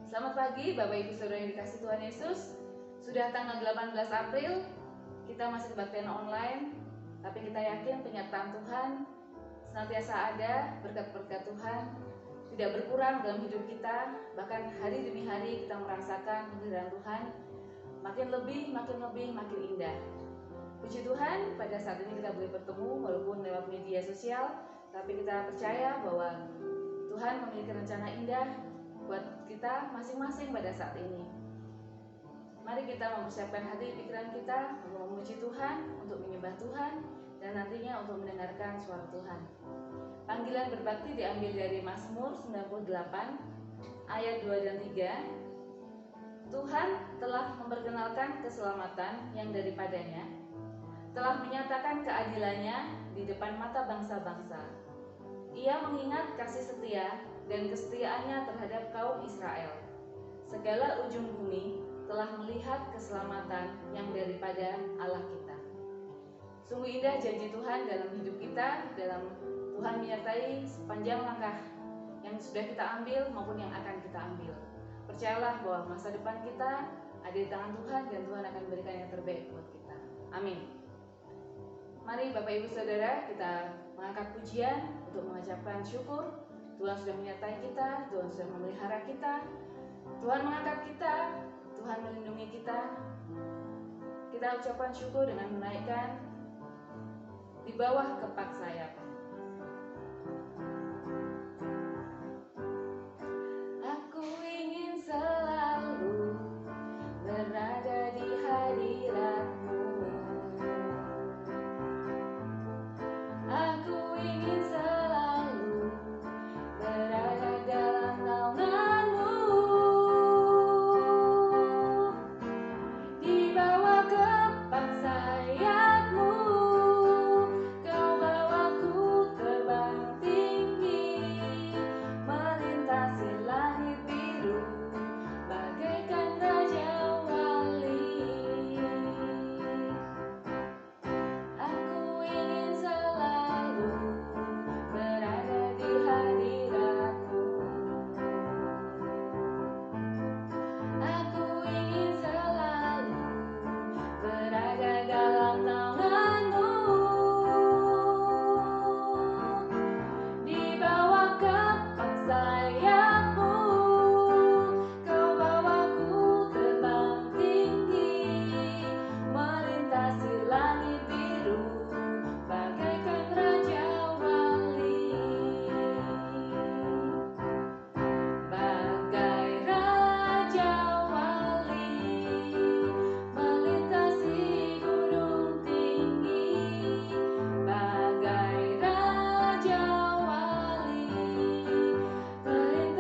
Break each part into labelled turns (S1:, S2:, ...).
S1: Selamat pagi Bapak Ibu Saudara yang dikasihi Tuhan Yesus. Sudah tanggal 18 April, kita masih kebaktian online, tapi kita yakin penyertaan Tuhan senantiasa ada, berkat-berkat Tuhan tidak berkurang dalam hidup kita. Bahkan hari demi hari kita merasakan kehadiran Tuhan makin lebih, makin indah. Puji Tuhan, pada saat ini kita boleh bertemu walaupun lewat media sosial, tapi kita percaya bahwa Tuhan memiliki rencana indah buat kita masing-masing pada saat ini. Mari kita mempersiapkan hati pikiran kita untuk memuji Tuhan, untuk menyembah Tuhan, dan nantinya untuk mendengarkan suara Tuhan. Panggilan berbakti diambil dari Mazmur 98 ayat 2 dan 3. Tuhan telah memperkenalkan keselamatan yang daripadanya, telah menyatakan keadilannya di depan mata bangsa-bangsa. Ia mengingat kasih setia dan kesetiaannya terhadap kaum Israel. Segala ujung bumi telah melihat keselamatan yang daripada Allah kita. Sungguh indah janji Tuhan dalam hidup kita, dalam Tuhan menyertai sepanjang langkah yang sudah kita ambil maupun yang akan kita ambil. Percayalah bahwa masa depan kita ada di tangan Tuhan dan Tuhan akan memberikan yang terbaik buat kita. Amin. Mari Bapak Ibu Saudara, kita mengangkat pujian untuk mengucapkan syukur. Tuhan sudah menyertai kita, Tuhan sudah memelihara kita, Tuhan mengangkat kita, Tuhan melindungi kita. Kita ucapkan syukur dengan menaikkan di bawah kepak sayap. Aku ingin selalu berada di hadirat-Mu. Aku ingin selalu berada dalam naungan-Mu, di bawah kepak sayap-Mu. Kau bawaku terbang tinggi, melintasi langit biru, bagaikan Raja Wali. Aku ingin selalu berada di hadirat-Mu. Aku ingin selalu berada dalam naungan-Mu, di bawah kepak sayap-Mu. Kau bawaku terbang tinggi, melintasi langit biru, bagaikan Raja Wali. Bagai Raja Wali, melintasi gunung tinggi. Bagai Raja Wali, melintasi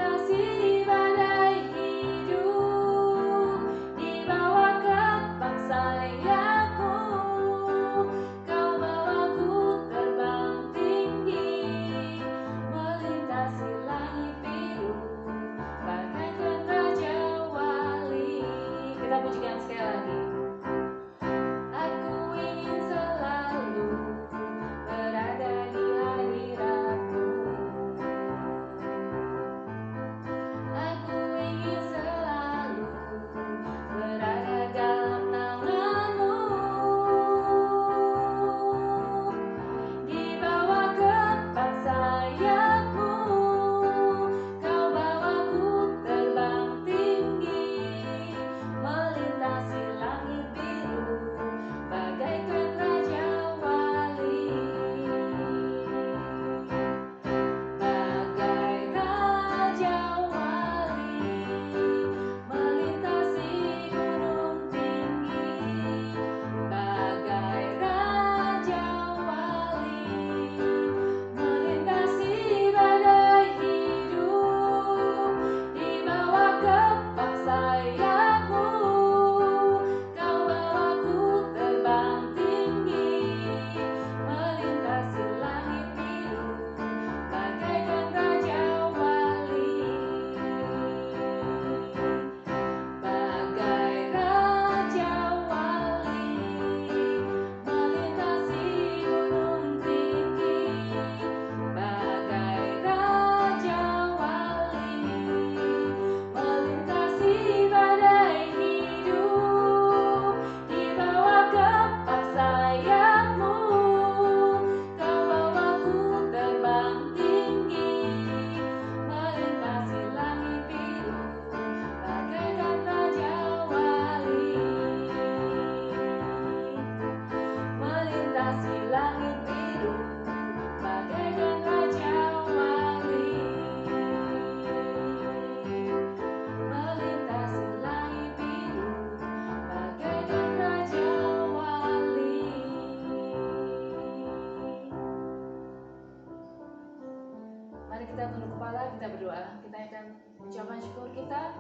S1: kita akan ucapan syukur kita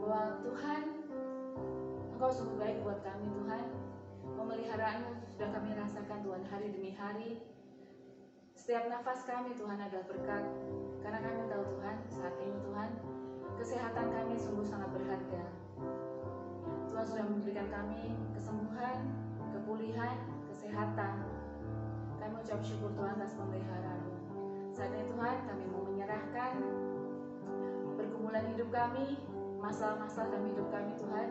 S1: bahwa Tuhan, Engkau sungguh baik buat kami Tuhan. Pemeliharaanmu sudah kami rasakan Tuhan hari demi hari. Setiap nafas kami Tuhan adalah berkat, karena kami tahu Tuhan saat ini Tuhan kesehatan kami sungguh sangat berharga. Tuhan sudah memberikan kami kesembuhan, kepulihan, kesehatan. Kami ucap syukur Tuhan atas pemeliharaan-Mu. Saat ini Tuhan kami mau menyerahkan pergumulan hidup kami, masalah-masalah dalam hidup kami Tuhan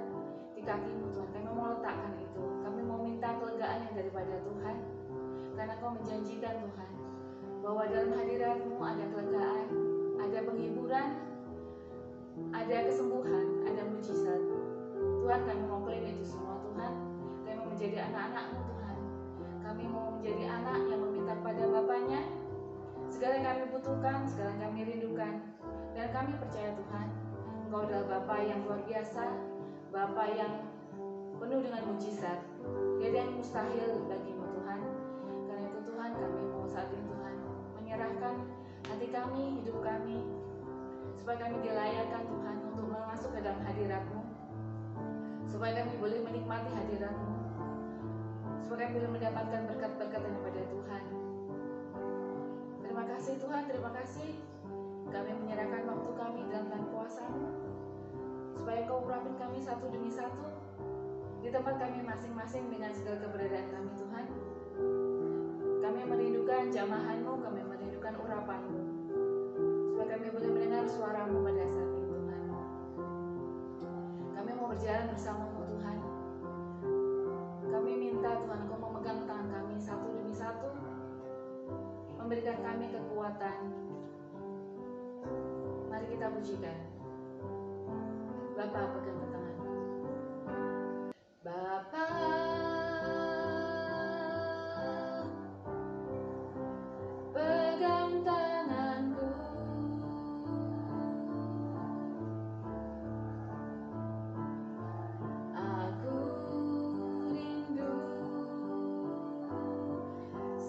S1: di kaki-Mu Tuhan. Kami mau letakkan itu. Kami mau minta kelegaan yang daripada Tuhan, karena Kau menjanjikan Tuhan bahwa dalam hadirat-Mu ada kelegaan, ada penghiburan, ada kesembuhan, ada mujizat. Tuhan, kami mau klaim itu semua Tuhan. Kami mau menjadi anak-anak-Mu Tuhan. Kami mau menjadi anak yang meminta kepada Bapaknya segala yang kami butuhkan, segala yang kami rindukan. Dan kami percaya Tuhan, Engkau adalah Bapa yang luar biasa, Bapa yang penuh dengan mujizat. Tidak ada yang mustahil bagi-Mu Tuhan. Karena itu Tuhan, kami mau saat ini Tuhan menyerahkan hati kami, hidup kami, supaya kami dilayakkan Tuhan untuk masuk ke dalam hadirat-Mu, supaya kami boleh menikmati hadirat-Mu, supaya kami boleh mendapatkan berkat-berkat daripada Tuhan. Terima kasih Tuhan, terima kasih. Kami menyerahkan waktu kami dalam bulan puasa-Mu, supaya Kau urapin kami satu demi satu di tempat kami masing-masing dengan segala keberadaan kami Tuhan. Kami merindukan jamahan-Mu, kami merindukan urapan-Mu, supaya kami boleh mendengar suara-Mu pada saat ini Tuhan. Kami mau berjalan bersama-Mu Tuhan. Kami minta Tuhan Engkau memegang tangan kami satu demi satu, memberikan kami kekuatan. Mari kita pujikan. Bapa, pegang tangan. Bapa, pegang tanganku. Aku rindu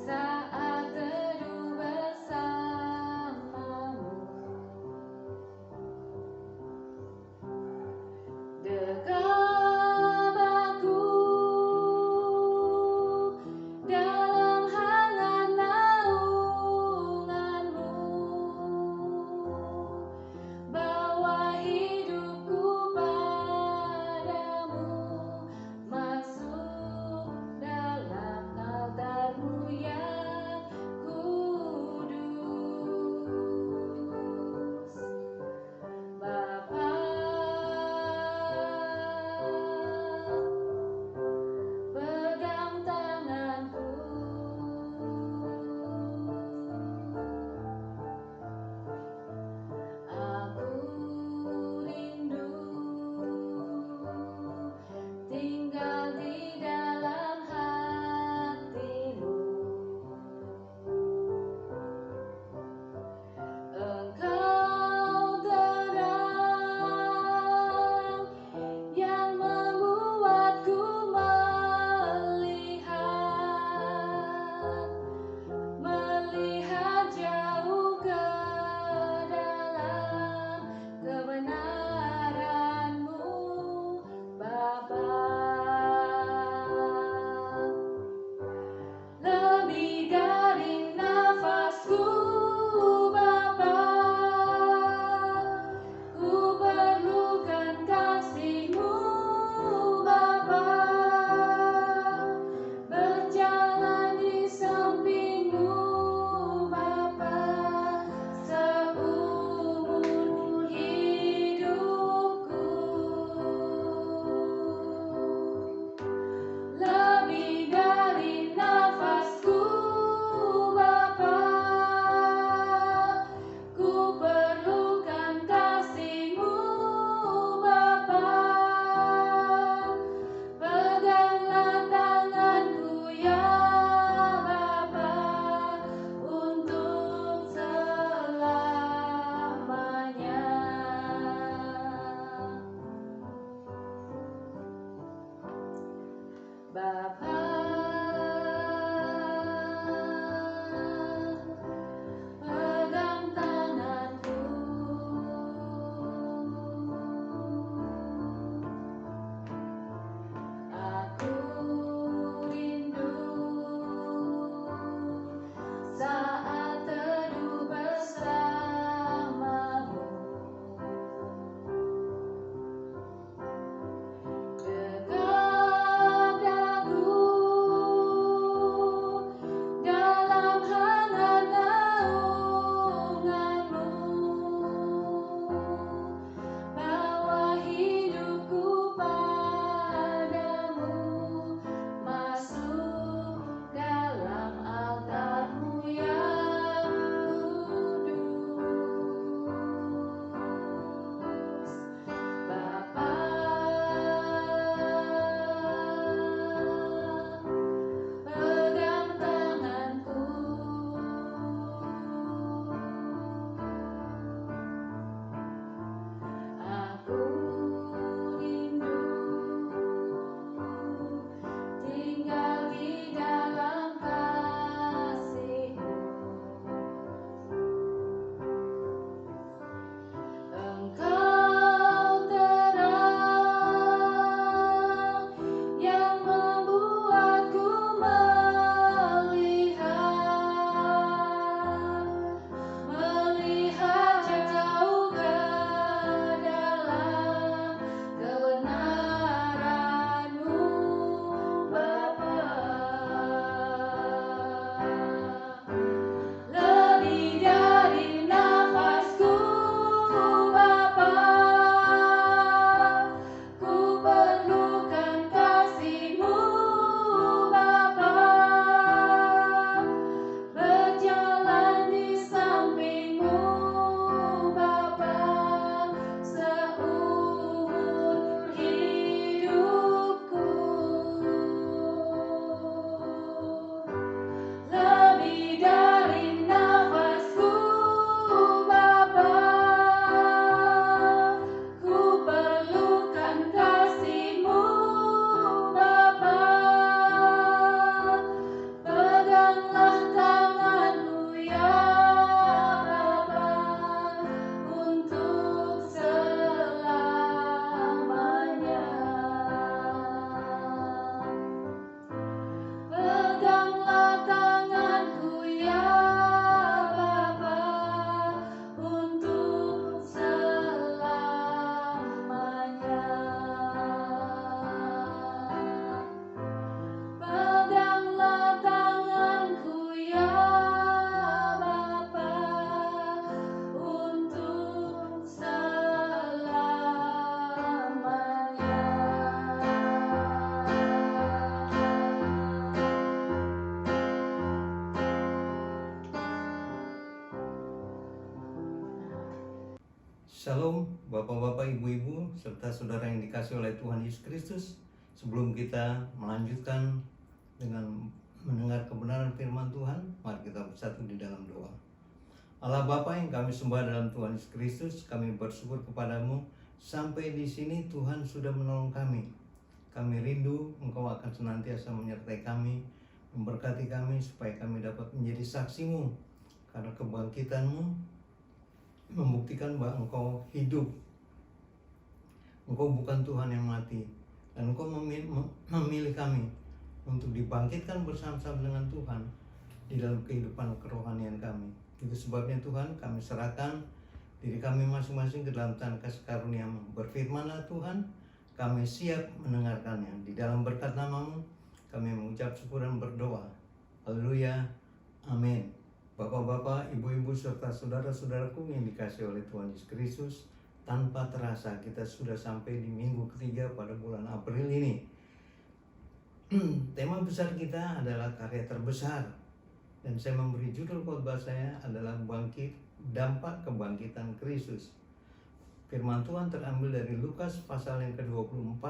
S1: saat teduh bersamamu. Dekap aku dalam hangat naungan-Mu. Bawa hidupku padamu, masuk dalam altar-Mu yang kudus. Bapa, pegang tanganku. Aku rindu tinggal di dalam hati-Mu. Engkau terang yang membuatku melihat jauh ke dalam kebenaran-Mu, Bapa. Lebih dari nafasku, Bapa, ku perlukan kasih-Mu, Bapa. Berjalan di samping-Mu, Bapa, seumur hidupku. Lebih dari nafasku, Bapa, ku perlukan kasih-Mu, Bapa. Peganglah tanganku ya Bapa, untuk selamanya. Bapa, pegang tanganku.
S2: Shalom Bapak-Bapak, Ibu-Ibu, serta saudara yang dikasihi oleh Tuhan Yesus Kristus. Sebelum kita melanjutkan dengan mendengar kebenaran firman Tuhan, mari kita bersatu di dalam doa. Allah Bapa yang kami sembah dalam Tuhan Yesus Kristus, kami bersyukur kepadamu. Sampai di sini Tuhan sudah menolong kami. Kami rindu Engkau akan senantiasa menyertai kami, memberkati kami supaya kami dapat menjadi saksi-Mu. Karena kebangkitan-Mu membuktikan bahwa Engkau hidup. Engkau bukan Tuhan yang mati. Dan Engkau memilih kami untuk dibangkitkan bersama-sama dengan Tuhan di dalam kehidupan kerohanian kami. Itu sebabnya Tuhan, kami serahkan diri kami masing-masing ke dalam tangan kasih karunia-Mu. Berfirman-Lah Tuhan, kami siap mendengarkannya. Di dalam berkat nama-Mu, kami mengucap syukur dan berdoa. Haleluya. Amin. Bapak-bapak, ibu-ibu, serta saudara-saudaraku yang dikasihi oleh Tuhan Yesus Kristus, tanpa terasa kita sudah sampai di minggu ketiga pada bulan April ini. Tema besar kita adalah karya terbesar. Dan saya memberi judul khotbah saya adalah dampak kebangkitan Kristus. Firman Tuhan terambil dari Lukas pasal yang ke-24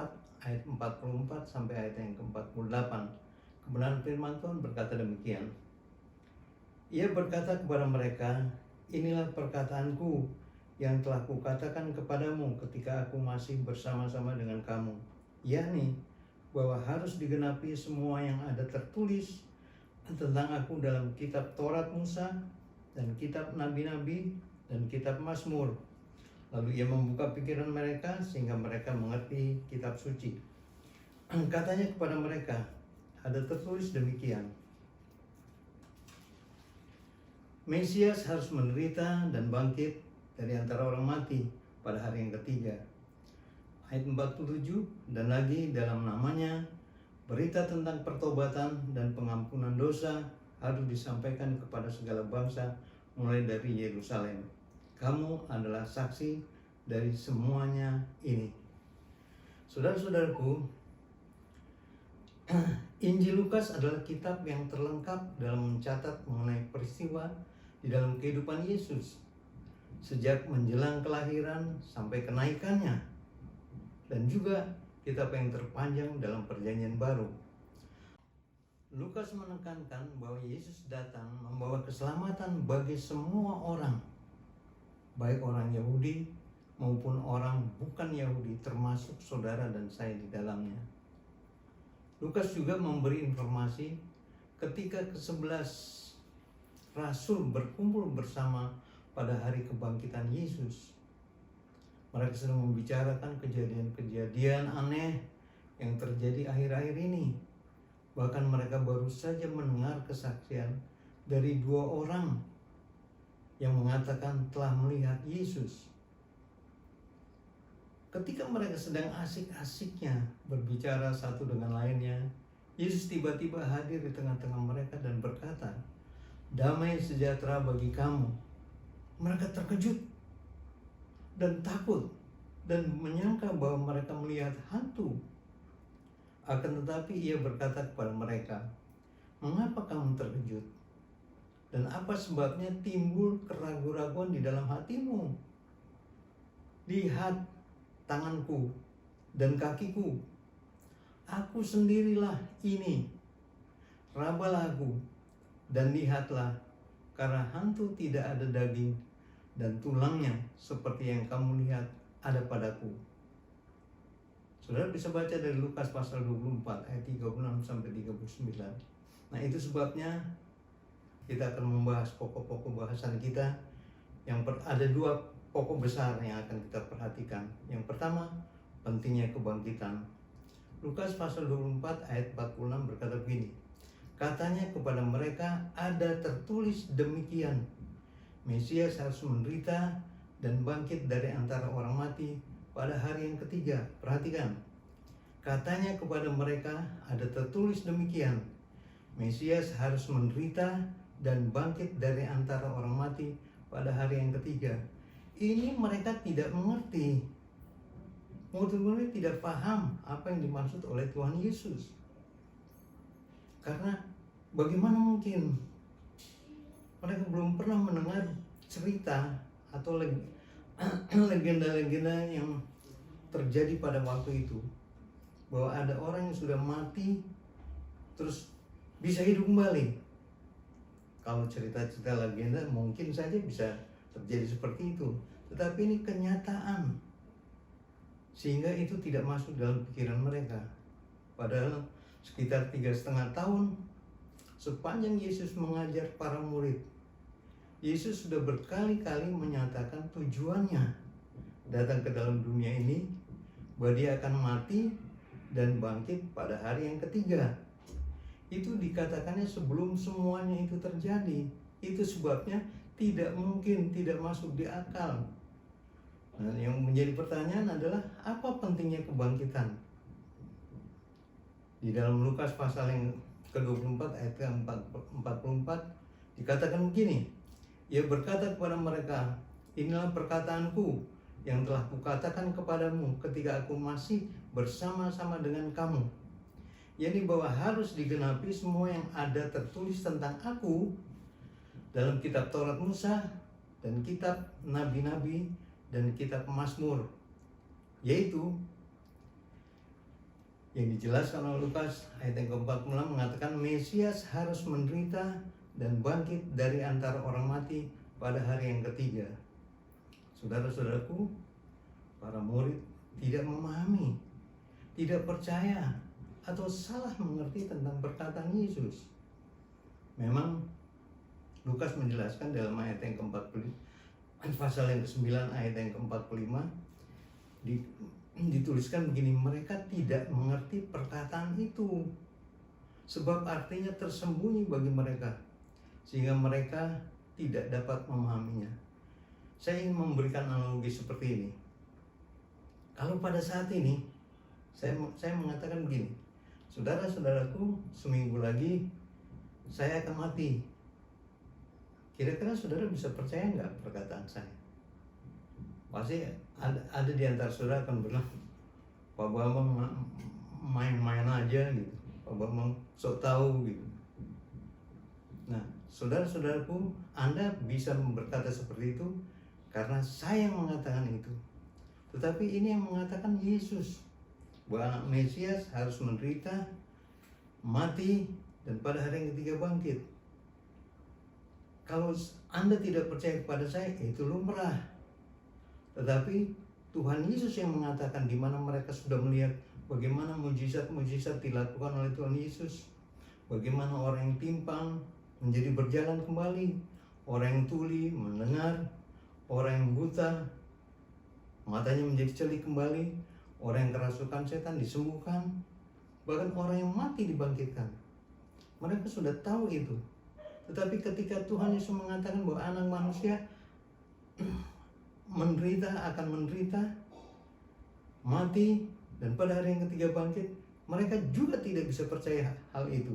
S2: ayat 44 sampai ayat yang ke-48. Kebenaran firman Tuhan berkata demikian. Ia berkata kepada mereka, inilah perkataanku yang telah kukatakan kepadamu ketika aku masih bersama-sama dengan kamu, yakni bahwa harus digenapi semua yang ada tertulis tentang aku dalam kitab Taurat Musa dan kitab Nabi-Nabi dan kitab Mazmur. Lalu ia membuka pikiran mereka sehingga mereka mengerti kitab suci. Katanya kepada mereka, ada tertulis demikian, Mesias harus menderita dan bangkit dari antara orang mati pada hari yang ketiga. Ayat 47, dan lagi dalam namanya berita tentang pertobatan dan pengampunan dosa harus disampaikan kepada segala bangsa mulai dari Yerusalem. Kamu adalah saksi dari semuanya ini. Saudara-saudaraku, Injil Lukas adalah kitab yang terlengkap dalam mencatat mengenai peristiwa di dalam kehidupan Yesus sejak menjelang kelahiran sampai kenaikannya, dan juga kitab yang terpanjang dalam Perjanjian Baru. Lukas menekankan bahwa Yesus datang membawa keselamatan bagi semua orang, baik orang Yahudi maupun orang bukan Yahudi, termasuk saudara dan saya di dalamnya. Lukas juga memberi informasi ketika ke-11 rasul berkumpul bersama pada hari kebangkitan Yesus. Mereka sedang membicarakan kejadian-kejadian aneh yang terjadi akhir-akhir ini. Bahkan mereka baru saja mendengar kesaksian dari 2 orang yang mengatakan telah melihat Yesus. Ketika mereka sedang asik-asiknya berbicara satu dengan lainnya, Yesus tiba-tiba hadir di tengah-tengah mereka dan berkata, damai sejahtera bagi kamu. Mereka terkejut dan takut dan menyangka bahwa mereka melihat hantu. Akan tetapi ia berkata kepada mereka, mengapa kamu terkejut? Dan apa sebabnya timbul keraguan-raguan di dalam hatimu? Lihat tanganku dan kakiku, aku sendirilah ini. Rabalah aku dan lihatlah, karena hantu tidak ada daging dan tulangnya seperti yang kamu lihat ada padaku. Saudara bisa baca dari Lukas pasal 24 ayat 36 sampai 39. Nah, itu sebabnya kita akan membahas pokok-pokok bahasan kita. Ada 2 pokok besar yang akan kita perhatikan. Yang pertama, pentingnya kebangkitan. Lukas pasal 24 ayat 46 berkata begini, katanya kepada mereka, ada tertulis demikian, Mesias harus menderita dan bangkit dari antara orang mati pada hari yang ketiga. Perhatikan, katanya kepada mereka, ada tertulis demikian, Mesias harus menderita dan bangkit dari antara orang mati pada hari yang ketiga. Ini mereka tidak mengerti. Murid-murid tidak paham apa yang dimaksud oleh Tuhan Yesus. Karena bagaimana mungkin mereka belum pernah mendengar cerita atau legenda-legenda yang terjadi pada waktu itu, bahwa ada orang yang sudah mati terus bisa hidup kembali. Kalau cerita-cerita legenda mungkin saja bisa terjadi seperti itu, tetapi ini kenyataan, sehingga itu tidak masuk dalam pikiran mereka. Padahal sekitar 3,5 tahun sepanjang Yesus mengajar para murid, Yesus sudah berkali-kali menyatakan tujuannya datang ke dalam dunia ini, bahwa dia akan mati dan bangkit pada hari yang ketiga. Itu dikatakannya sebelum semuanya itu terjadi. Itu sebabnya tidak mungkin, tidak masuk di akal. Nah, yang menjadi pertanyaan adalah apa pentingnya kebangkitan? Di dalam Lukas pasal yang ke-24 ayat ke-44 dikatakan begini, ia berkata kepada mereka, inilah perkataanku yang telah kukatakan kepadamu ketika aku masih bersama-sama dengan kamu, yakni bahwa harus digenapi semua yang ada tertulis tentang aku dalam kitab Taurat Musa dan kitab Nabi-Nabi dan kitab Mazmur, yaitu yang dijelaskan oleh Lukas ayat yang ke-46 mengatakan Mesias harus menderita dan bangkit dari antara orang mati pada hari yang ketiga. Saudara-saudaraku, para murid tidak memahami, tidak percaya, atau salah mengerti tentang perkataan Yesus. Memang Lukas menjelaskan dalam ayat yang ke-45, pasal yang ke-9 ayat yang ke-45 dituliskan begini, mereka tidak mengerti perkataan itu, sebab artinya tersembunyi bagi mereka, sehingga mereka tidak dapat memahaminya. Saya ingin memberikan analogi seperti ini. Kalau pada saat ini saya mengatakan begini, saudara-saudaraku, seminggu lagi saya akan mati. Kira-kira saudara bisa percaya nggak perkataan saya? Pasti ada di antara saudara akan bilang, Pak Bambang main-main aja gitu, Pak Bambang sok tahu gitu. Nah, saudara-saudaraku, Anda bisa berkata seperti itu karena saya yang mengatakan itu. Tetapi ini yang mengatakan Yesus, bahwa anak Mesias harus menderita, mati, dan pada hari yang ketiga bangkit. Kalau Anda tidak percaya kepada saya, itu lumrah. Tetapi Tuhan Yesus yang mengatakan, di mana mereka sudah melihat bagaimana mujizat-mujizat dilakukan oleh Tuhan Yesus, bagaimana orang yang timpang menjadi berjalan kembali, orang yang tuli mendengar, orang yang buta matanya menjadi celik kembali, orang yang kerasukan setan disembuhkan, bahkan orang yang mati dibangkitkan. Mereka sudah tahu itu. Tetapi ketika Tuhan Yesus mengatakan bahwa anak manusia akan menderita, mati, dan pada hari yang ketiga bangkit, mereka juga tidak bisa percaya hal itu.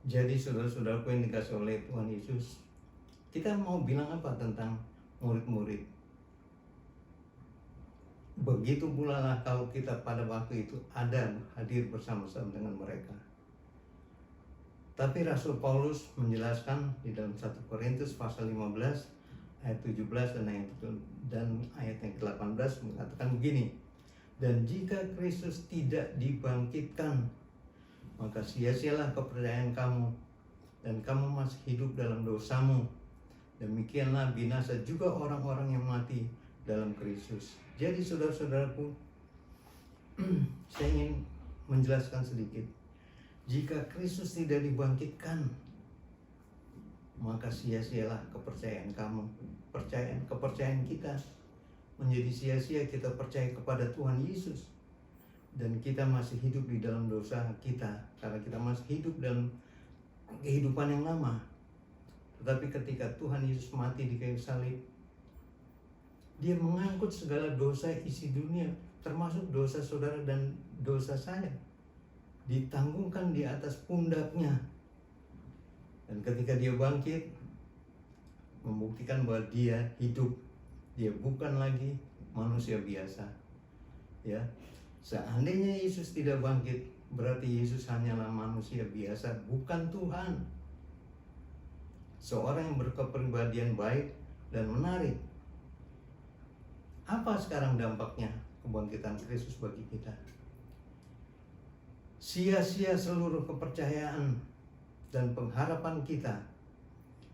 S2: Jadi saudara-saudaraku yang dikasih oleh Tuhan Yesus, kita mau bilang apa tentang murid-murid? Begitu pula lah kalau kita pada waktu itu ada hadir bersama-sama dengan mereka. Tapi Rasul Paulus menjelaskan di dalam 1 Korintus pasal 15 ayat 17 dan ayat yang ke-18 mengatakan begini, dan jika Kristus tidak dibangkitkan, maka sia-sialah kepercayaan kamu, dan kamu masih hidup dalam dosamu. Demikianlah binasa juga orang-orang yang mati dalam Kristus. Jadi saudara-saudaraku, saya ingin menjelaskan sedikit. Jika Kristus tidak dibangkitkan, maka sia-sialah kepercayaan kamu, kepercayaan kita menjadi sia-sia. Kita percaya kepada Tuhan Yesus dan kita masih hidup di dalam dosa kita, karena kita masih hidup dalam kehidupan yang lama. Tetapi ketika Tuhan Yesus mati di kayu salib, Dia mengangkut segala dosa isi dunia, termasuk dosa saudara dan dosa saya, ditanggungkan di atas pundaknya. Dan ketika Dia bangkit, membuktikan bahwa Dia hidup, Dia bukan lagi manusia biasa. Ya, seandainya Yesus tidak bangkit, berarti Yesus hanyalah manusia biasa, bukan Tuhan. Seorang yang berkepribadian baik, dan menarik. Apa sekarang dampaknya kebangkitan Kristus bagi kita? Sia-sia seluruh kepercayaan dan pengharapan kita.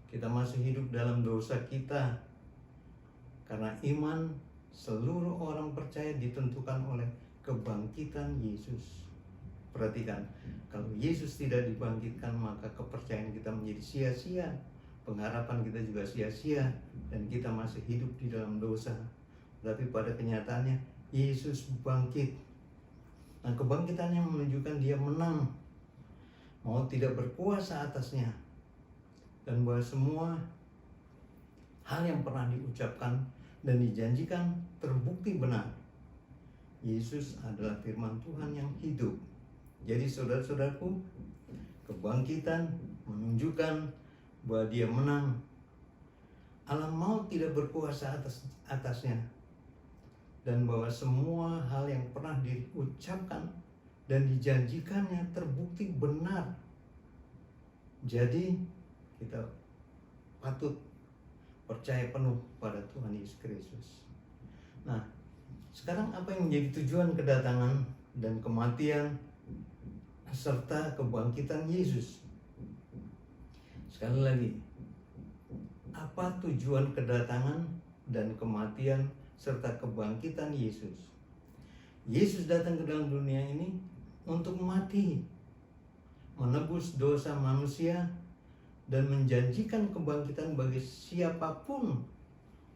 S2: Kita masih hidup dalam dosa kita. Karena iman seluruh orang percaya ditentukan oleh kebangkitan Yesus. Perhatikan, kalau Yesus tidak dibangkitkan, maka kepercayaan kita menjadi sia-sia, pengharapan kita juga sia-sia, dan kita masih hidup di dalam dosa. Tapi pada kenyataannya Yesus bangkit. Nah, kebangkitannya menunjukkan dia menang, maut tidak berkuasa atasnya, dan bahwa semua hal yang pernah diucapkan dan dijanjikan terbukti benar. Yesus adalah firman Tuhan yang hidup. Jadi saudara-saudaraku, kebangkitan menunjukkan bahwa dia menang. Alam maut tidak berkuasa atasnya. Dan bahwa semua hal yang pernah diucapkan dan dijanjikannya terbukti benar. Jadi kita patut percaya penuh pada Tuhan Yesus Kristus. Nah, sekarang apa yang menjadi tujuan kedatangan dan kematian serta kebangkitan Yesus? Sekali lagi, apa tujuan kedatangan dan kematian serta kebangkitan Yesus? Yesus datang ke dalam dunia ini untuk mati, menebus dosa manusia, dan menjanjikan kebangkitan bagi siapapun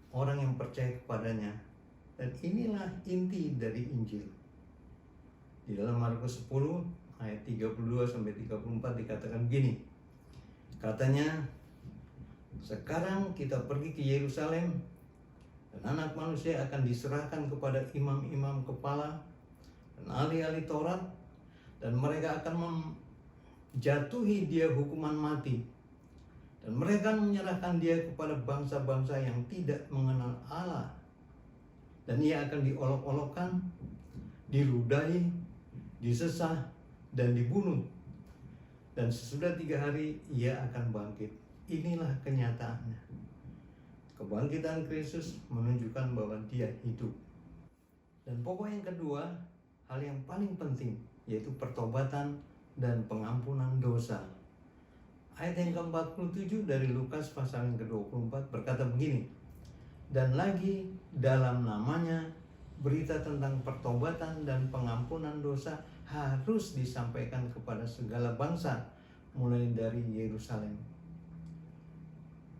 S2: orang yang percaya kepadanya. Dan inilah inti dari Injil. Di dalam Markus 10 ayat 32-34 dikatakan begini. Katanya, sekarang kita pergi ke Yerusalem, dan anak manusia akan diserahkan kepada imam-imam kepala dan ahli-ahli Taurat, dan mereka akan menjatuhi dia hukuman mati, dan mereka menyerahkan dia kepada bangsa-bangsa yang tidak mengenal Allah, dan ia akan diolok-olokkan, diludahi, disesah, dan dibunuh, dan sesudah 3 hari ia akan bangkit. Inilah kenyataannya. Kebangkitan Kristus menunjukkan bahwa dia hidup. Dan pokok yang kedua, hal yang paling penting, yaitu pertobatan dan pengampunan dosa. Ayat yang ke-47 dari Lukas pasal yang ke-24 berkata begini. Dan lagi dalam namanya berita tentang pertobatan dan pengampunan dosa harus disampaikan kepada segala bangsa, mulai dari Yerusalem.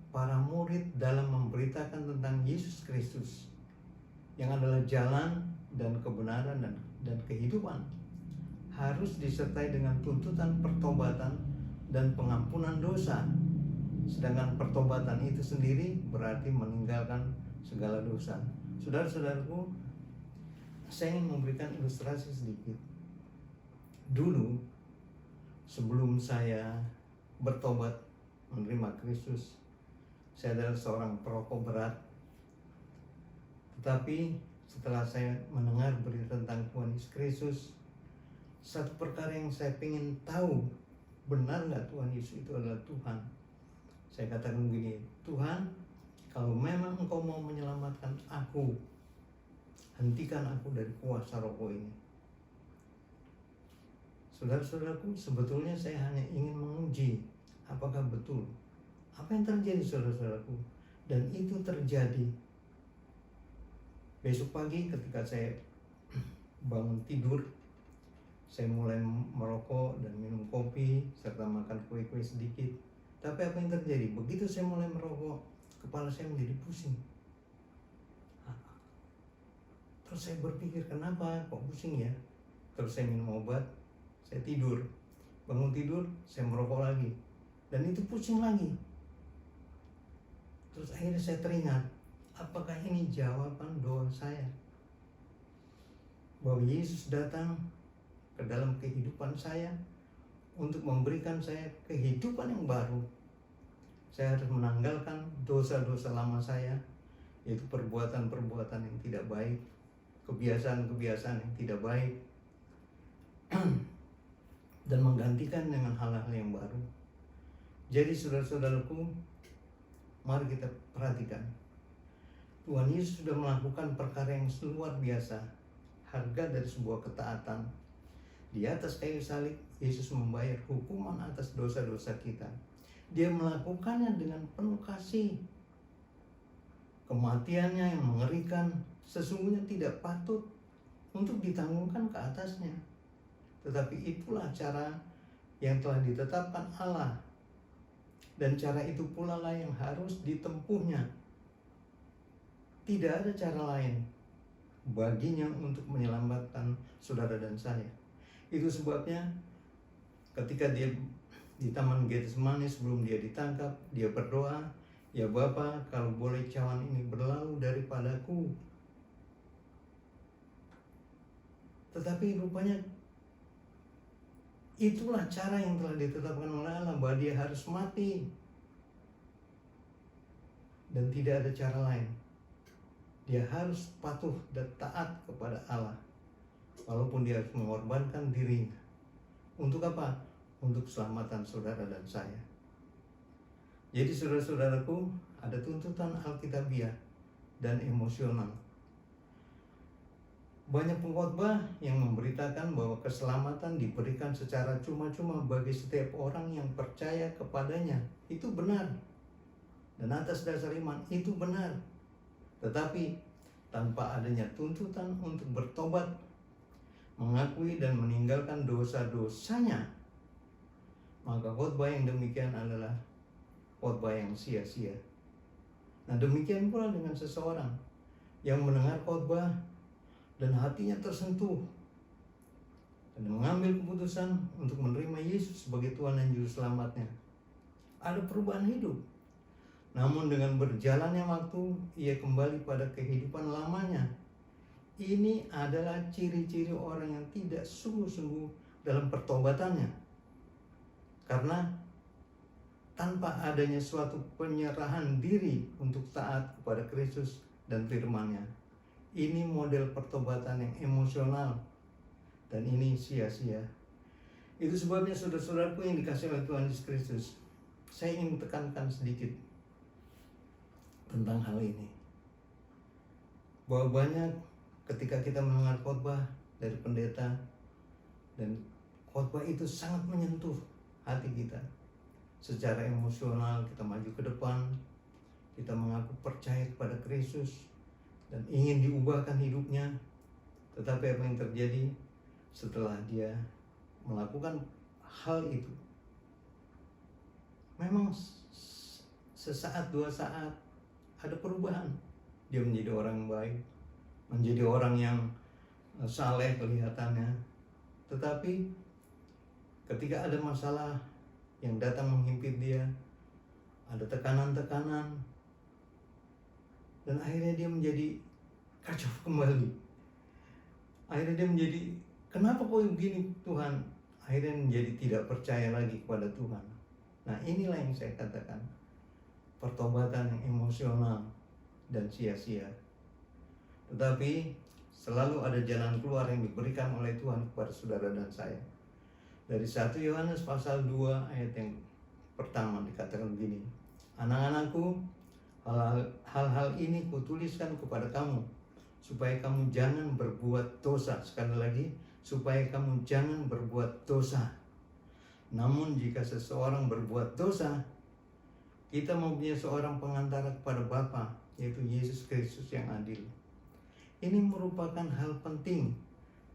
S2: Para murid dalam memberitakan tentang Yesus Kristus yang adalah jalan dan kebenaran dan kehidupan harus disertai dengan tuntutan pertobatan dan pengampunan dosa. Sedangkan pertobatan itu sendiri berarti meninggalkan segala dosa. Saudara-saudaraku, saya ingin memberikan ilustrasi sedikit. Dulu, sebelum saya bertobat menerima Kristus, saya adalah seorang perokok berat. Tetapi setelah saya mendengar berita tentang Tuhan Yesus Kristus, satu perkara yang saya ingin tahu, benar nggak Tuhan Yesus itu adalah Tuhan? Saya katakan begini, Tuhan, kalau memang Engkau mau menyelamatkan aku, hentikan aku dari kuasa rokok ini. Saudara-saudaraku, sebetulnya saya hanya ingin menguji apakah betul apa yang terjadi, saudara-saudaraku. Dan itu terjadi. Besok pagi ketika saya bangun tidur, saya mulai merokok dan minum kopi serta makan kue-kue sedikit. Tapi apa yang terjadi? Begitu saya mulai merokok, kepala saya menjadi pusing. Terus saya berpikir, kenapa kok pusing ya? Terus saya minum obat, saya tidur. Bangun tidur, saya merokok lagi, dan itu pusing lagi. Terus akhirnya saya teringat, apakah ini jawaban doa saya? Bahwa Yesus datang ke dalam kehidupan saya untuk memberikan saya kehidupan yang baru. Saya harus menanggalkan dosa-dosa lama saya, yaitu perbuatan-perbuatan yang tidak baik, kebiasaan-kebiasaan yang tidak baik, dan menggantikan dengan hal-hal yang baru. Jadi saudara-saudaraku, mari kita perhatikan Tuhan Yesus sudah melakukan perkara yang luar biasa. Harga dari sebuah ketaatan. Di atas kayu salib, Yesus membayar hukuman atas dosa-dosa kita. Dia melakukannya dengan penuh kasih. Kematiannya yang mengerikan sesungguhnya tidak patut untuk ditanggungkan ke atasnya. Tetapi itulah cara yang telah ditetapkan Allah. Dan cara itu pula lah yang harus ditempuhnya. Tidak ada cara lain baginya untuk menyelamatkan saudara dan saya. Itu sebabnya ketika dia di Taman Getsemani sebelum dia ditangkap, dia berdoa, "Ya Bapa, kalau boleh cawan ini berlalu daripadaku." Tetapi rupanya itulah cara yang telah ditetapkan oleh Allah, bahwa dia harus mati. Dan tidak ada cara lain. Dia harus patuh dan taat kepada Allah. Walaupun dia harus mengorbankan dirinya. Untuk apa? Untuk keselamatan saudara dan saya. Jadi saudara-saudaraku, ada tuntutan alkitabiah dan emosional. Banyak pengkhotbah yang memberitakan bahwa keselamatan diberikan secara cuma-cuma bagi setiap orang yang percaya kepadanya. Itu benar. Dan atas dasar iman itu benar. Tetapi tanpa adanya tuntutan untuk bertobat, mengakui dan meninggalkan dosa-dosanya, maka khotbah yang demikian adalah khotbah yang sia-sia. Nah, demikian pula dengan seseorang yang mendengar khotbah dan hatinya tersentuh dan mengambil keputusan untuk menerima Yesus sebagai Tuhan dan Juru Selamatnya. Ada perubahan hidup. Namun dengan berjalannya waktu, ia kembali pada kehidupan lamanya. Ini adalah ciri-ciri orang yang tidak sungguh-sungguh dalam pertobatannya. Karena tanpa adanya suatu penyerahan diri untuk taat kepada Kristus dan firman-Nya. Ini model pertobatan yang emosional. Dan ini sia-sia. Itu sebabnya saudara-saudaraku yang dikasihi oleh Tuhan Yesus Kristus, saya ingin tekankan sedikit tentang hal ini. Bahwa banyak ketika kita mendengar khotbah dari pendeta, dan khotbah itu sangat menyentuh hati kita. Secara emosional kita maju ke depan, kita mengaku percaya kepada Kristus dan ingin diubahkan hidupnya. Tetapi apa yang terjadi setelah dia melakukan hal itu? Memang sesaat dua saat ada perubahan. Dia menjadi orang baik, menjadi orang yang saleh kelihatannya. Tetapi ketika ada masalah yang datang menghimpit dia, ada tekanan-tekanan, dan akhirnya dia menjadi kacau kembali. Akhirnya dia menjadi, kenapa kok begini Tuhan? Akhirnya menjadi tidak percaya lagi kepada Tuhan. Nah, inilah yang saya katakan, pertobatan yang emosional dan sia-sia. Tetapi selalu ada jalan keluar yang diberikan oleh Tuhan kepada saudara dan saya. Dari 1 Yohanes pasal 2 ayat yang pertama dikatakan begini, "Anak-anakku, hal-hal ini kutuliskan kepada kamu, supaya kamu jangan berbuat dosa." Sekali lagi, supaya kamu jangan berbuat dosa. Namun jika seseorang berbuat dosa, kita mempunyai seorang pengantara kepada Bapa, yaitu Yesus Kristus yang adil. Ini merupakan hal penting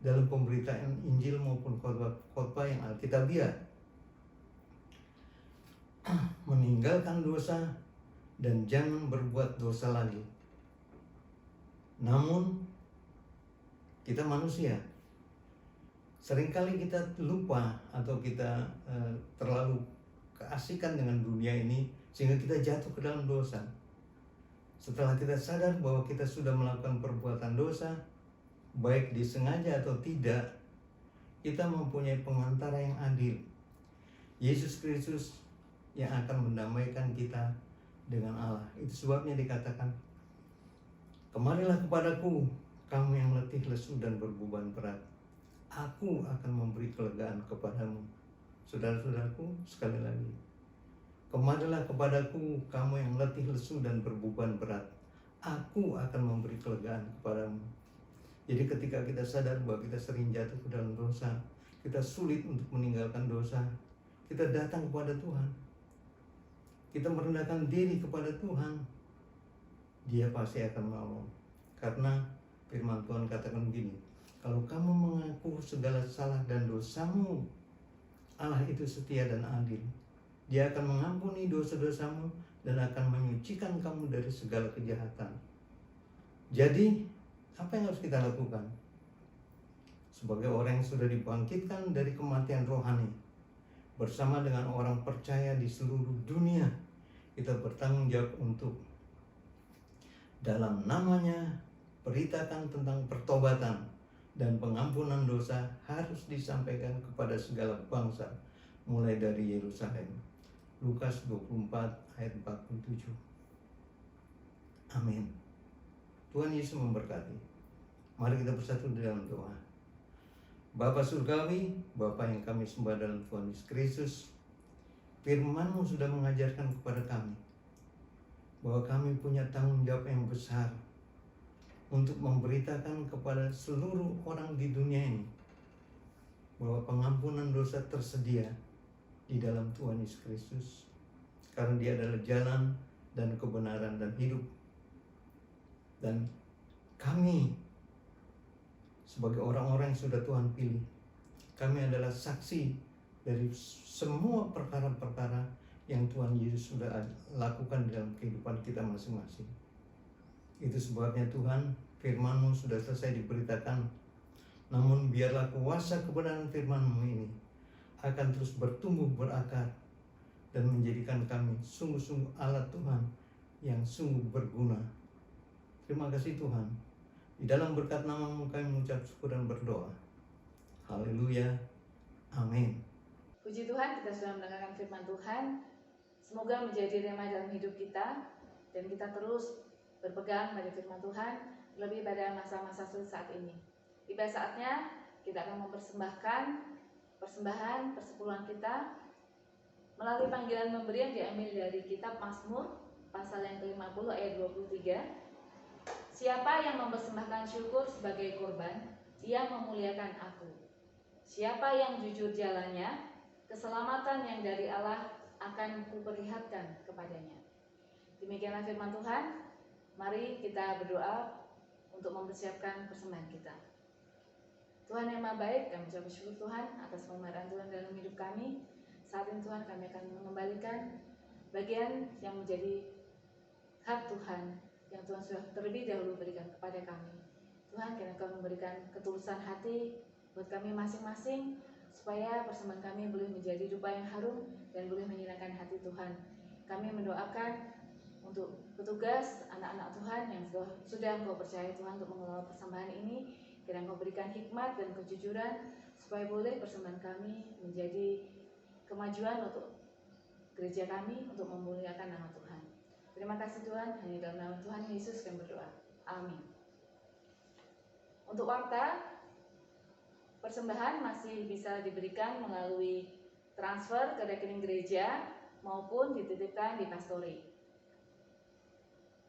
S2: dalam pemberitaan Injil maupun khotbah yang alkitabiah. Meninggalkan dosa dan jangan berbuat dosa lagi. Namun kita manusia, seringkali kita lupa atau kita terlalu keasikan dengan dunia ini sehingga kita jatuh ke dalam dosa. Setelah kita sadar bahwa kita sudah melakukan perbuatan dosa, baik disengaja atau tidak, kita mempunyai pengantara yang adil, Yesus Kristus, yang akan mendamaikan kita dengan Allah. Itu sebabnya dikatakan, "Kemarilah kepadaku, kamu yang letih, lesu, dan berbeban berat. Aku akan memberi kelegaan kepadamu." Saudara-saudaraku, sekali lagi, "Kemarilah kepadaku, kamu yang letih, lesu, dan berbeban berat. aku akan memberi kelegaan kepadamu. Jadi ketika kita sadar bahwa kita sering jatuh ke dalam dosa, kita sulit untuk meninggalkan dosa, kita datang kepada Tuhan, kita merendahkan diri kepada Tuhan, Dia pasti akan menolong. Karena firman Tuhan katakan begini, kalau kamu mengaku segala salah dan dosamu, Allah itu setia dan adil. Dia akan mengampuni dosa-dosamu dan akan menyucikan kamu dari segala kejahatan. Jadi, apa yang harus kita lakukan? Sebagai orang yang sudah dibangkitkan dari kematian rohani, bersama dengan orang percaya di seluruh dunia, kita bertanggung jawab untuk dalam namanya beritakan tentang pertobatan dan pengampunan dosa harus disampaikan kepada segala bangsa, mulai dari Yerusalem. Lukas 24 ayat 47. Amin. Tuhan Yesus memberkati. Mari kita bersatu di dalam doa. Bapa Surgawi, Bapa yang kami sembah dalam Tuhan Yesus Kristus, firman-Mu sudah mengajarkan kepada kami bahwa kami punya tanggung jawab yang besar untuk memberitakan kepada seluruh orang di dunia ini bahwa pengampunan dosa tersedia di dalam Tuhan Yesus Kristus, karena Dia adalah jalan dan kebenaran dan hidup. Dan kami sebagai orang-orang yang sudah Tuhan pilih, kami adalah saksi dari semua perkara-perkara yang Tuhan Yesus sudah lakukan dalam kehidupan kita masing-masing. Itu sebabnya Tuhan, firman-Mu sudah selesai diberitakan, namun biarlah kuasa kebenaran firman-Mu ini akan terus bertumbuh berakar dan menjadikan kami sungguh-sungguh alat Tuhan yang sungguh berguna. Terima kasih Tuhan. Di dalam berkat nama-Mu kami mengucap syukur dan berdoa. Haleluya. Amin.
S1: Puji Tuhan, kita sudah mendengarkan firman Tuhan. Semoga menjadi rema dalam hidup kita, dan kita terus berpegang pada firman Tuhan, lebih pada masa-masa sulit saat ini. Tiba saatnya kita akan mempersembahkan persembahan persepuluhan kita melalui panggilan memberi yang diambil dari kitab Mazmur pasal yang ke-50 ayat 23. Siapa yang mempersembahkan syukur sebagai korban, ia memuliakan aku. Siapa yang jujur jalannya, keselamatan yang dari Allah akan kuperlihatkan kepadanya. Demikianlah firman Tuhan. Mari kita berdoa untuk mempersiapkan persembahan kita. Tuhan yang Maha Baik, kami ucap syukur Tuhan atas pemeliharaan Tuhan dalam hidup kami. Saat ini Tuhan, kami akan mengembalikan bagian yang menjadi hak Tuhan yang Tuhan sudah terlebih dahulu berikan kepada kami. Tuhan, kiranya Kau memberikan ketulusan hati buat kami masing-masing, supaya persembahan kami boleh menjadi dupa yang harum dan boleh menyenangkan hati Tuhan. Kami mendoakan untuk petugas anak-anak Tuhan yang sudah Engkau percaya Tuhan untuk mengelola persembahan ini. Kiranya Engkau berikan hikmat dan kejujuran, supaya boleh persembahan kami menjadi kemajuan untuk gereja kami, untuk memuliakan nama Tuhan. Terima kasih Tuhan, hanya dalam nama Tuhan Yesus kami berdoa. Amin. Untuk warta, persembahan masih bisa diberikan melalui transfer ke rekening gereja maupun dititipkan di pastori.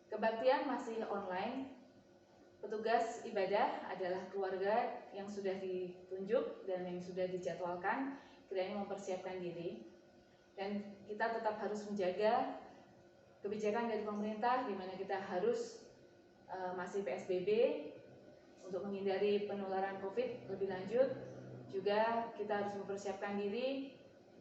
S1: Kebaktian masih online. Petugas ibadah adalah keluarga yang sudah ditunjuk dan yang sudah dijadwalkan, kiranya mempersiapkan diri. Dan kita tetap harus menjaga kebijakan dari pemerintah, di mana kita harus masih PSBB untuk menghindari penularan COVID lebih lanjut. Juga kita harus mempersiapkan diri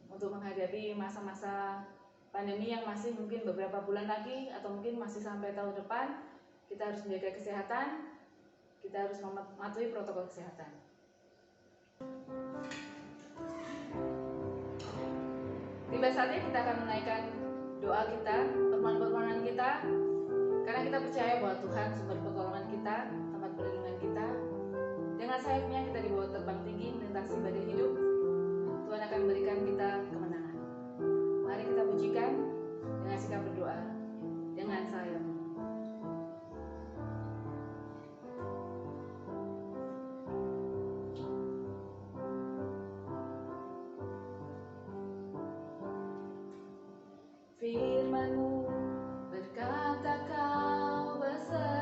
S1: untuk menghadapi masa-masa pandemi yang masih mungkin beberapa bulan lagi atau mungkin masih sampai tahun depan. Kita harus menjaga kesehatan, kita harus mematuhi protokol kesehatan. Tiba saatnya kita akan menaikkan doa kita, permohonan-permohonan kita, karena kita percaya bahwa Tuhan sumber pertolongan kita, tempat perlindungan kita. Dengan sayapnya kita dibawa terbang tinggi melintasi badai hidup. Tuhan akan memberikan kita kemenangan. Mari kita pujikan dengan sikap berdoa dengan sayap. Firman-Mu berkata Kau beserta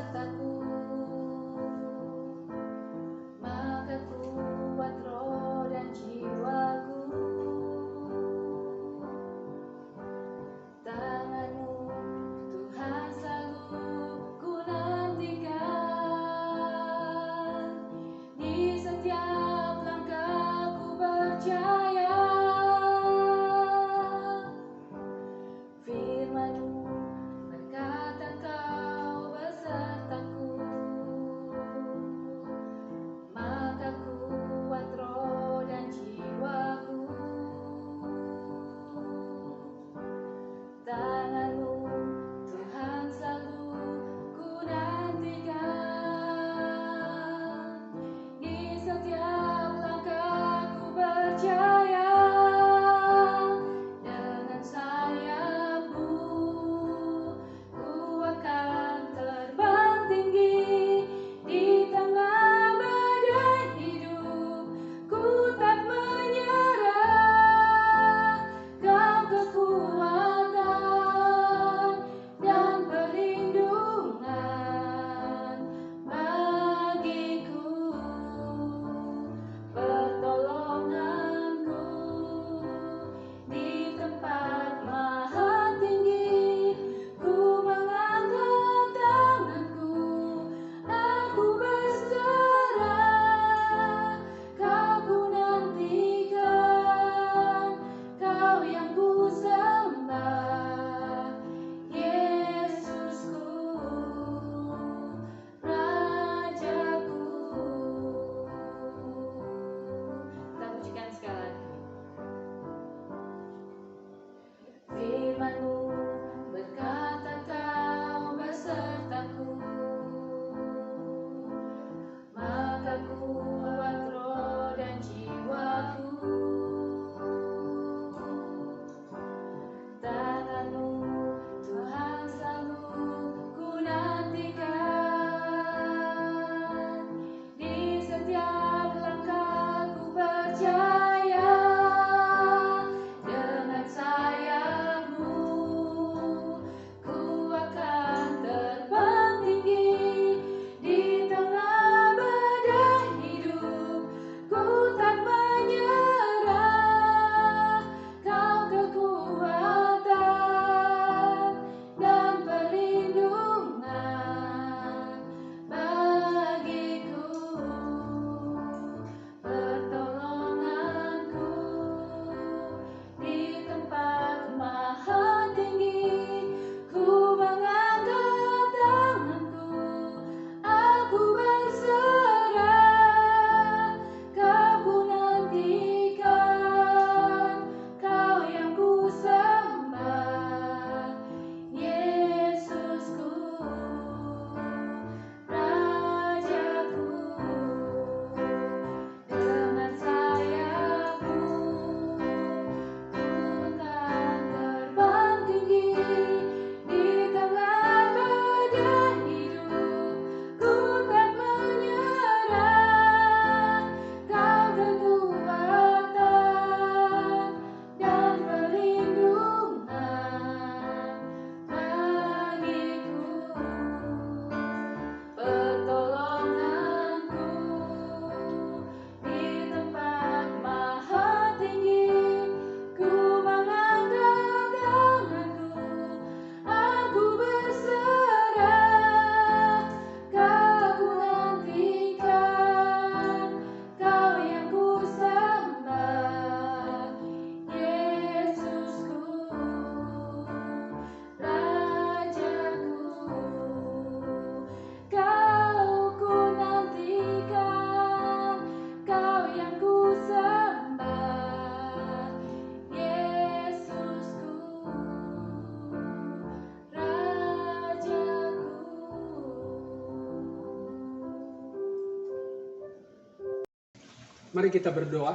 S3: Mari kita berdoa.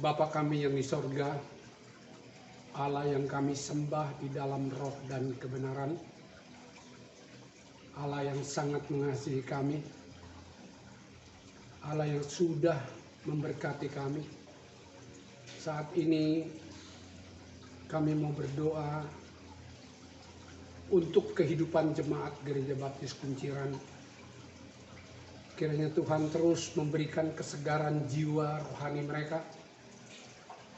S3: Bapa kami yang di sorga, Allah yang kami sembah di dalam roh dan kebenaran, Allah yang sangat mengasihi kami, Allah yang sudah memberkati kami. Saat ini kami mau berdoa untuk kehidupan jemaat Gereja Baptis Kunciran. Kiranya Tuhan terus memberikan kesegaran jiwa rohani mereka,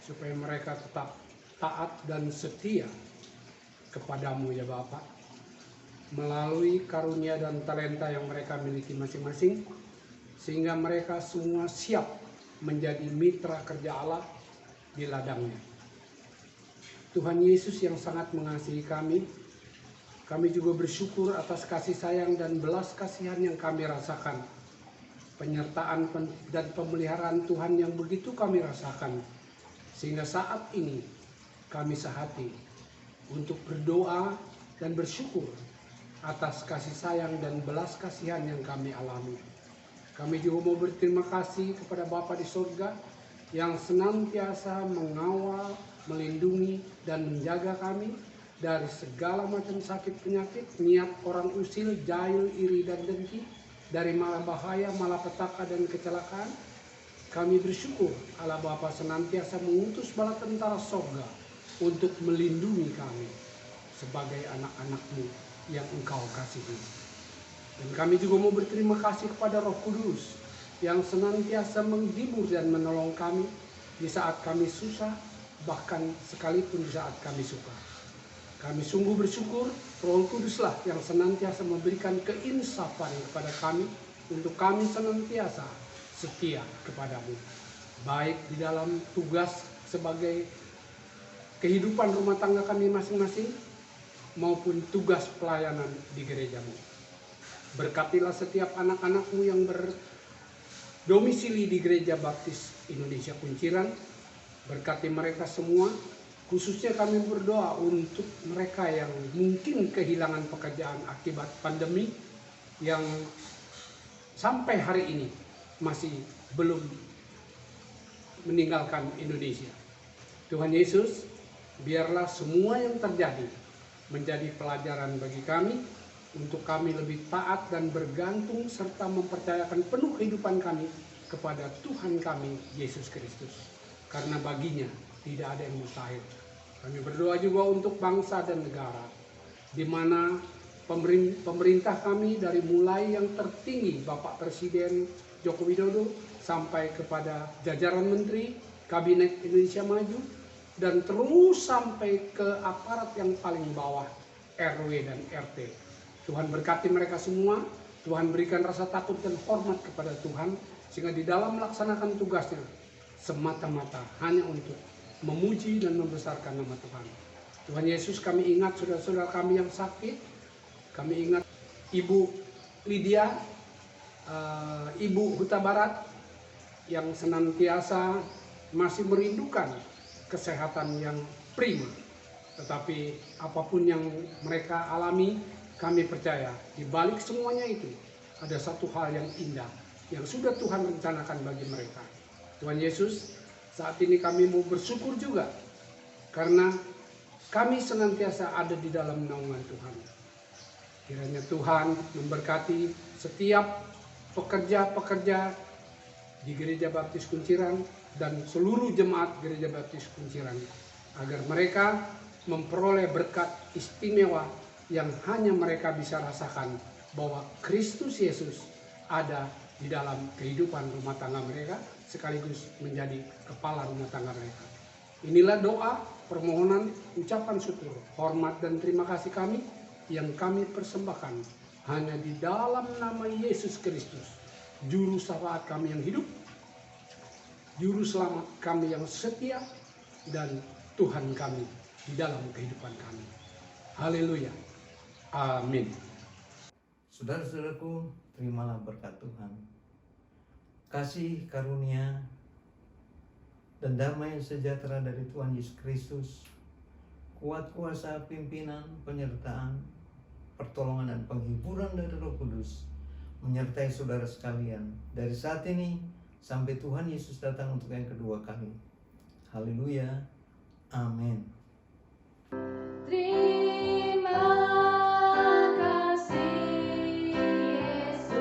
S3: supaya mereka tetap taat dan setia kepadamu ya Bapa. Melalui karunia dan talenta yang mereka miliki masing-masing, sehingga mereka semua siap menjadi mitra kerja Allah di ladangnya. Tuhan Yesus yang sangat mengasihi kami juga bersyukur atas kasih sayang dan belas kasihan yang kami rasakan. Penyertaan dan pemeliharaan Tuhan yang begitu kami rasakan. Sehingga saat ini kami sehati untuk berdoa dan bersyukur atas kasih sayang dan belas kasihan yang kami alami. Kami juga mau berterima kasih kepada Bapa di surga yang senantiasa mengawal, melindungi, dan menjaga kami dari segala macam sakit penyakit, niat orang usil, jahil, iri, dan dengki, dari mala bahaya, malapetaka, dan kecelakaan. Kami bersyukur Allah Bapa senantiasa mengutus bala tentara sorga untuk melindungi kami sebagai anak-anak-Mu yang Engkau kasihi. Dan kami juga mau berterima kasih kepada Roh Kudus yang senantiasa menghibur dan menolong kami di saat kami susah, bahkan sekalipun di saat kami suka. Kami sungguh bersyukur Roh Kuduslah yang senantiasa memberikan keinsafan kepada kami untuk kami senantiasa setia kepadamu. Baik di dalam tugas sebagai kehidupan rumah tangga kami masing-masing maupun tugas pelayanan di gerejamu. Berkatilah setiap anak-anak-Mu yang berdomisili di Gereja Baptis Indonesia Kunciran. Berkati mereka semua. Khususnya kami berdoa untuk mereka yang mungkin kehilangan pekerjaan akibat pandemi yang sampai hari ini masih belum meninggalkan Indonesia. Tuhan Yesus, biarlah semua yang terjadi menjadi pelajaran bagi kami untuk kami lebih taat dan bergantung serta mempercayakan penuh kehidupan kami kepada Tuhan kami Yesus Kristus. Karena baginya tidak ada yang mustahil. Kami berdoa juga untuk bangsa dan negara, di mana pemerintah kami dari mulai yang tertinggi Bapak Presiden Joko Widodo sampai kepada jajaran menteri, Kabinet Indonesia Maju, dan terus sampai ke aparat yang paling bawah, RW dan RT. Tuhan berkati mereka semua, Tuhan berikan rasa takut dan hormat kepada Tuhan, sehingga di dalam melaksanakan tugasnya, semata-mata hanya untuk memuji dan membesarkan nama Tuhan. Tuhan Yesus, kami ingat saudara-saudara kami yang sakit. Kami ingat Ibu Lydia, Ibu Huta Barat yang senantiasa masih merindukan kesehatan yang prima. Tetapi apapun yang mereka alami, kami percaya di balik semuanya itu ada satu hal yang indah yang sudah Tuhan rencanakan bagi mereka. Tuhan Yesus, saat ini kami mau bersyukur juga karena kami senantiasa ada di dalam naungan Tuhan. Kiranya Tuhan memberkati setiap pekerja-pekerja di Gereja Baptis Kunciran dan seluruh jemaat Gereja Baptis Kunciran, agar mereka memperoleh berkat istimewa yang hanya mereka bisa rasakan, bahwa Kristus Yesus ada di dalam kehidupan rumah tangga mereka, sekaligus menjadi kepala rumah tangga mereka. Inilah doa, permohonan, ucapan syukur, hormat dan terima kasih kami yang kami persembahkan hanya di dalam nama Yesus Kristus, Juru Syafaat kami yang hidup, Juru Selamat kami yang setia, dan Tuhan kami di dalam kehidupan kami. Haleluya. Amin.
S2: Saudara-saudaraku, terimalah berkat Tuhan. Kasih karunia dan damai sejahtera dari Tuhan Yesus Kristus, kuat kuasa pimpinan, penyertaan, pertolongan dan penghiburan dari Roh Kudus menyertai saudara sekalian dari saat ini sampai Tuhan Yesus datang untuk yang kedua kali. Haleluya. Amin.
S1: Terima kasih Yesus.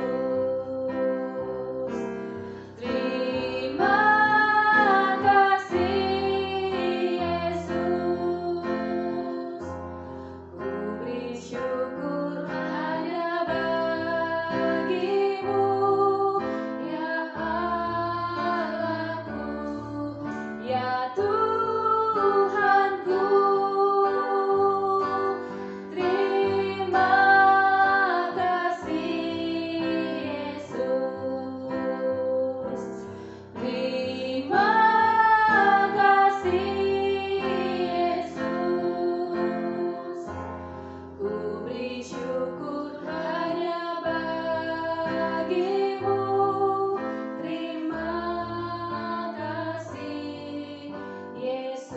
S1: Terima kasih Yesus. Ku beri syukur hanya bagimu, ya Allahku, ya Tuhanku. Terima kasih Yesus. Terima kasih Yesus. Ku beri syukur hanya bagimu. Terima kasih Yesus.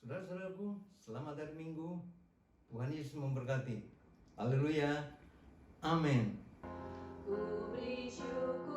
S2: Saudara-saudaraku, selamat hari Minggu. Tuhan Yesus memberkati. Haleluya. Amin.
S1: Ku beri syukur